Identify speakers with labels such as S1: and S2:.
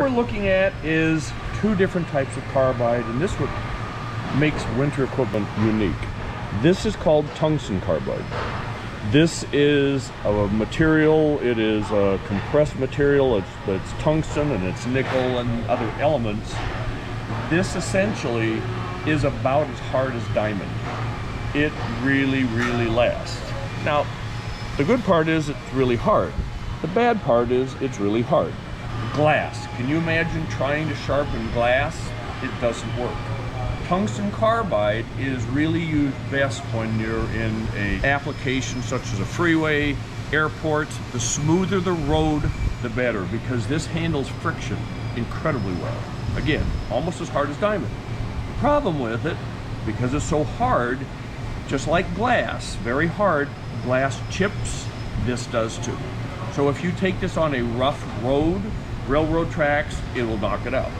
S1: What we're looking at is two different types of carbide, and this what makes winter equipment unique. This is called tungsten carbide. This is a material, it is a compressed material, it's tungsten and it's nickel and other elements. This essentially is about as hard as diamond. It really, really lasts. Now, the good part is it's really hard. The bad part is it's really hard. Glass. Can you imagine trying to sharpen glass? It doesn't work. Tungsten carbide is really used best when you're in an application such as a freeway, airport. The smoother the road, the better, because this handles friction incredibly well. Again, almost as hard as diamond. The problem with it, because it's so hard, just like glass, very hard, glass chips, this does too. So if you take this on a rough road, railroad tracks, it will knock it out.